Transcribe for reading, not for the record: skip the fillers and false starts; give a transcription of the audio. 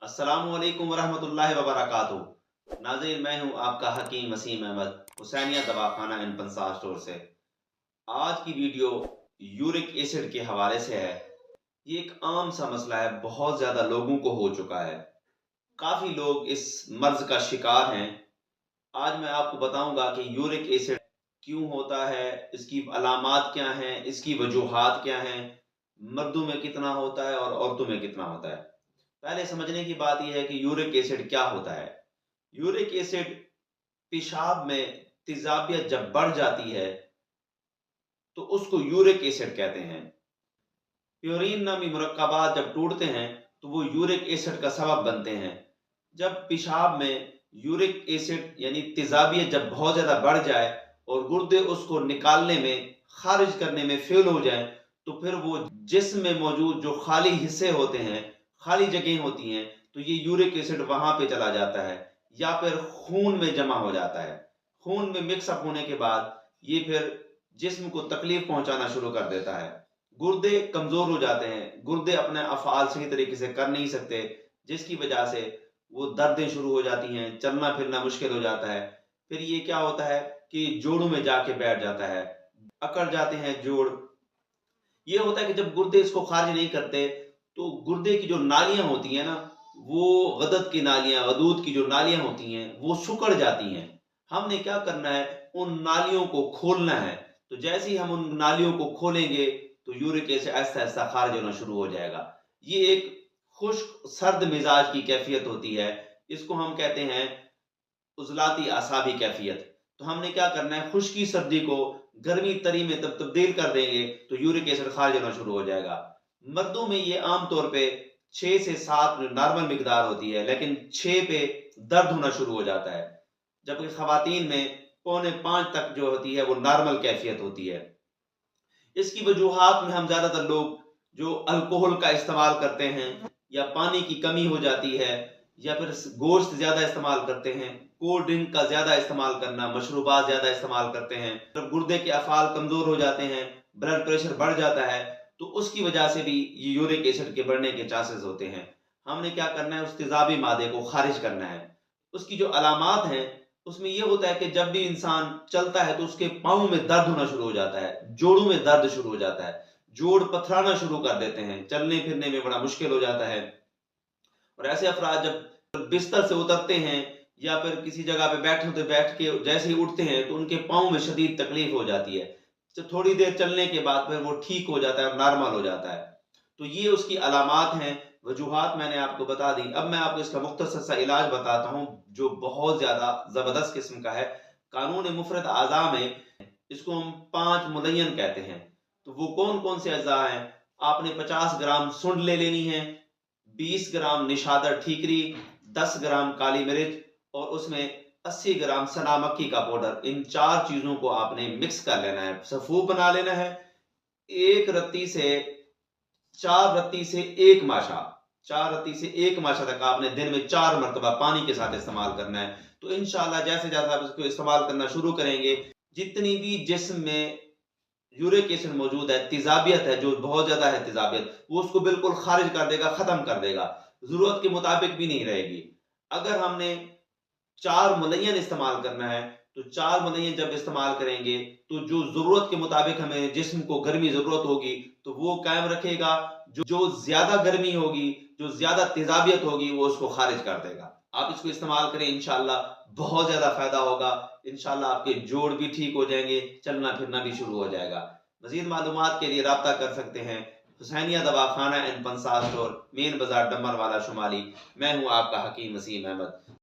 अस्सलामु अलैकुम वरहमतुल्लाहि वबरकातुहू। नाज़रीन, मैं हूँ आपका हकीम वसीम अहमद हुसैनिया दवाखाना एंड पंसार स्टोर से। आज की वीडियो यूरिक एसिड के हवाले से है। ये एक आम सा मसला है, बहुत ज़्यादा लोगों को हो चुका है। काफ़ी लोग इस मर्ज का शिकार हैं। आज मैं आपको बताऊंगा कि यूरिक एसिड क्यों होता है, इसकी अलामात क्या हैं, इसकी वजूहात क्या हैं, मर्दों में कितना होता है और औरतों में कितना होता है। पहले समझने की बात यह है कि यूरिक एसिड क्या होता है। यूरिक एसिड पेशाब में तेजाबियत जब बढ़ जाती है तो उसको यूरिक एसिड कहते हैं। प्योरीन नामी मुरक्कबात जब टूटते हैं तो वो यूरिक एसिड का सबब बनते हैं। जब पेशाब में यूरिक एसिड यानी तेजाबियत जब बहुत ज्यादा बढ़ जाए और गुर्दे उसको निकालने में, खारिज करने में फेल हो जाए, तो फिर वो जिस्म में मौजूद जो खाली हिस्से होते हैं, खाली जगह होती हैं, तो ये यूरिक एसिड वहां पे चला जाता है या फिर खून में जमा हो जाता है। खून में मिक्सअप होने के बाद ये फिर जिस्म को तकलीफ पहुंचाना शुरू कर देता है। गुर्दे कमजोर हो जाते हैं, गुर्दे अपने अफ़आल सही तरीके से कर नहीं सकते, जिसकी वजह से वो दर्दें शुरू हो जाती हैं, चलना फिरना मुश्किल हो जाता है। फिर ये क्या होता है कि जोड़ों में जाके बैठ जाता है, अकड़ जाते हैं जोड़। ये होता है कि जब गुर्दे इसको खारिज नहीं करते तो गुर्दे की जो नालियां होती हैं ना, वो गदद की नालियां, गदूद की जो नालियां होती हैं वो सिकुड़ जाती हैं। हमने क्या करना है, उन नालियों को खोलना है। तो जैसे ही हम उन नालियों को खोलेंगे तो यूरिक एसिड आहिस्ता आहिस्ता खारिज होना शुरू हो जाएगा। ये एक खुश्क सर्द मिजाज की कैफियत होती है। इसको हम कहते हैं उजलाती आसाबी कैफियत। तो हमने क्या करना है, खुश्की सर्दी को गर्मी तरी में तब तब्दील कर देंगे तो यूरिक एसिड खारिज होना शुरू हो जाएगा। मर्दों में ये आमतौर पे 6 से 7 नॉर्मल मिकदार होती है, लेकिन 6 पे दर्द होना शुरू हो जाता है, जबकि खवातीन में पौने 5 तक जो होती है वो नॉर्मल कैफियत होती है। इसकी वजूहात में हम ज्यादातर लोग जो अल्कोहल का इस्तेमाल करते हैं, या पानी की कमी हो जाती है, या फिर गोश्त ज्यादा इस्तेमाल करते हैं, कोल्ड ड्रिंक का ज्यादा इस्तेमाल करना, मशरूबात ज्यादा इस्तेमाल करते हैं, जब गुर्दे के अफाल कमजोर हो जाते हैं, ब्लड प्रेशर बढ़ जाता है, तो उसकी वजह से भी ये यूरिक एसिड के बढ़ने के चांसेस होते हैं। हमने क्या करना है, उस तेजाबी मादे को खारिज करना है। उसकी जो अलामात हैं उसमें यह होता है कि जब भी इंसान चलता है तो उसके पाँव में दर्द होना शुरू हो जाता है, जोड़ों में दर्द शुरू हो जाता है, जोड़ पथराना शुरू कर देते हैं, चलने फिरने में बड़ा मुश्किल हो जाता है। और ऐसे अफराद जब बिस्तर से उतरते हैं या फिर किसी जगह पे बैठे होते, बैठ के जैसे ही उठते हैं तो उनके पाँव में शदीद तकलीफ हो जाती है। तो थोड़ी देर चलने के बाद फिर वो ठीक हो जाता है और नॉर्मल हो जाता है। तो ये उसकी अलामात हैं, वजूहात मैंने आपको बता दी। अब मैं आपको इसका मुख्तसर सा इलाज बताता हूँ जो बहुत ज्यादा जबरदस्त किस्म का है। कानून मुफरद आज़ा में इसको हम 5 मुलय्यन कहते हैं। तो वो कौन कौन से अज़ा हैं? आपने 50 ग्राम सुंड ले लेनी है, 20 ग्राम निशादर ठीकरी, 10 ग्राम काली मिर्च और उसमें 80 ग्राम सना मक्खी का पाउडर। इन 4 चीजों को आपने मिक्स कर लेना है, सफूफ बना लेना है। एक रत्ती से 4 रत्ती से 1 माशा, 4 रत्ती से 1 माशा तक आपने दिन में 4 मरतबा पानी के साथ इस्तेमाल करना है। तो इंशाल्लाह जैसे जैसे आप इसको इस्तेमाल करना शुरू करेंगे, जितनी भी जिस्म में यूरिक एसिड मौजूद है, तेजाबियत है, जो बहुत ज्यादा है तेजाबियत, वो उसको बिल्कुल खारिज कर देगा, खत्म कर देगा, जरूरत के मुताबिक भी नहीं रहेगी। अगर हमने 4 मुलय्यन इस्तेमाल करना है तो 4 मुलय्यन जब इस्तेमाल करेंगे तो जो जरूरत के मुताबिक हमें जिस्म को गर्मी जरूरत होगी तो वो कायम रखेगा। जो ज्यादा गर्मी होगी, जो ज्यादा तेजाबियत होगी, वो उसको खारिज कर देगा। आप इसको इस्तेमाल करें, इंशाल्लाह बहुत ज्यादा फायदा होगा। इंशाल्लाह आपके जोड़ भी ठीक हो जाएंगे, चलना फिरना भी शुरू हो जाएगा। मजीद मालूमात के लिए राब्ता कर सकते हैं हुसैनिया दवाखाना एंड पंसार स्टोर, मेन बाजार डम्बर वाला शुमाली। मैं हूं आपका हकीम वसीम अहमद।